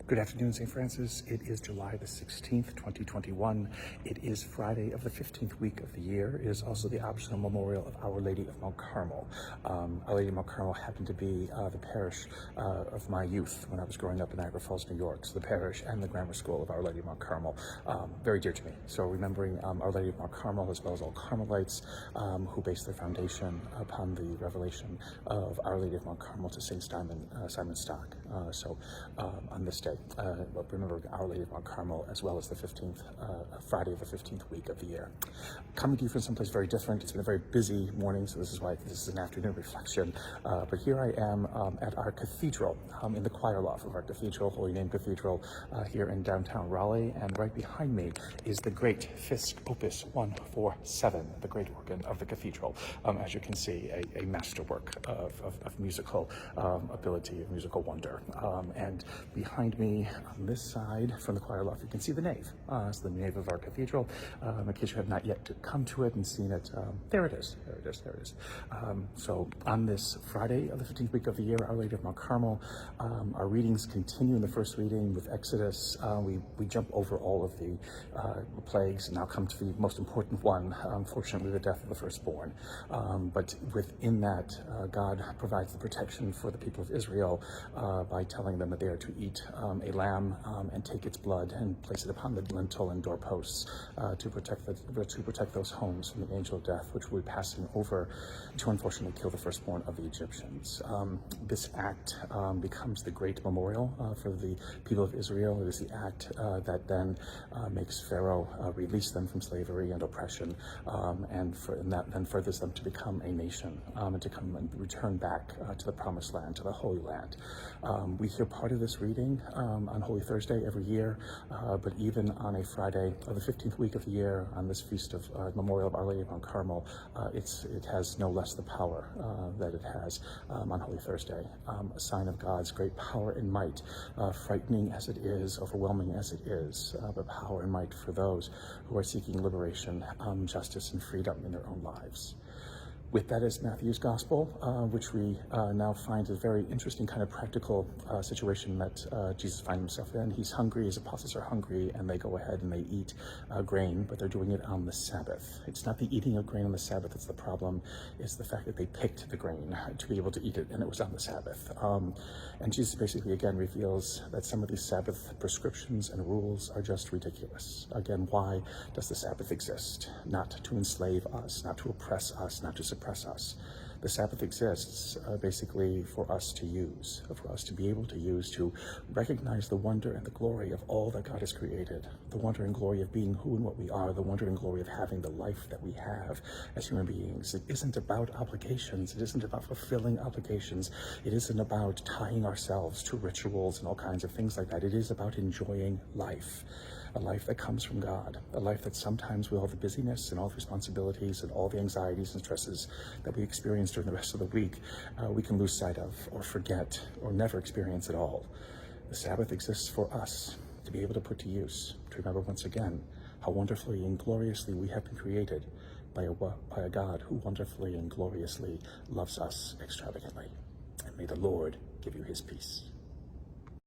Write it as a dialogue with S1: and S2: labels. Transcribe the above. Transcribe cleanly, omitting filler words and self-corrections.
S1: Good afternoon, St. Francis. It is July the 16th, 2021. It is Friday of the 15th week of the year. It is also the optional memorial of Our Lady of Mount Carmel. Our Lady of Mount Carmel happened to be the parish of my youth when I was growing up in Niagara Falls, New York. So the parish and the grammar school of Our Lady of Mount Carmel, very dear to me. So remembering Our Lady of Mount Carmel, as well as all Carmelites who based their foundation upon the revelation of Our Lady of Mount Carmel to St. Simon Stock. So on this day, remember Our Lady of Mount Carmel, as well as the 15th, Friday of the 15th week of the year. Coming to you from someplace very different. It's been a very busy morning, so this is why this is an afternoon reflection. But here I am at our cathedral, in the choir loft of our cathedral, Holy Name Cathedral, here in downtown Raleigh. And right behind me is the great Fisk Opus 147, the great organ of the cathedral. As you can see, a masterwork of musical ability, of musical wonder. And behind me on this side from the choir loft, you can see the nave. It's the nave of our cathedral. In case you have not yet come to it and seen it, there it is. So on this Friday of the 15th week of the year, Our Lady of Mount Carmel, our readings continue in the first reading with Exodus. We jump over all of the plagues and now come to the most important one, unfortunately, the death of the firstborn. But within that, God provides the protection for the people of Israel by telling them that they are to eat a lamb and take its blood and place it upon the lintel and doorposts to protect those homes from the angel of death, which will be passing over to unfortunately kill the firstborn of the Egyptians. This act becomes the great memorial for the people of Israel. It is the act that then makes Pharaoh release them from slavery and oppression, and that then furthers them to become a nation and to come and return back to the promised land, to the Holy Land. We hear part of this reading on Holy Thursday every year, but even on a Friday of the 15th week of the year, on this feast of Memorial of Our Lady of Mount Carmel, it has no less the power that it has on Holy Thursday, a sign of God's great power and might, frightening as it is, overwhelming as it is, but power and might for those who are seeking liberation, justice, and freedom in their own lives. With that is Matthew's Gospel, which we now find a very interesting kind of practical situation that Jesus finds himself in. He's hungry, his apostles are hungry, and they go ahead and they eat grain, but they're doing it on the Sabbath. It's not the eating of grain on the Sabbath that's the problem, it's the fact that they picked the grain to be able to eat it, and it was on the Sabbath. And Jesus basically again reveals that some of these Sabbath prescriptions and rules are just ridiculous. Again, why does the Sabbath exist? Not to enslave us, not to oppress us, not to suppress us. The Sabbath exists basically for us to use, for us to be able to use to recognize the wonder and the glory of all that God has created, the wonder and glory of being who and what we are, the wonder and glory of having the life that we have as human beings. It isn't about obligations. It isn't about fulfilling obligations. It isn't about tying ourselves to rituals and all kinds of things like that. It is about enjoying life. A life that comes from God, a life that sometimes with all the busyness and all the responsibilities and all the anxieties and stresses that we experience during the rest of the week, we can lose sight of or forget or never experience at all. The Sabbath exists for us to be able to put to use, to remember once again how wonderfully and gloriously we have been created by a God who wonderfully and gloriously loves us extravagantly. And may the Lord give you his peace.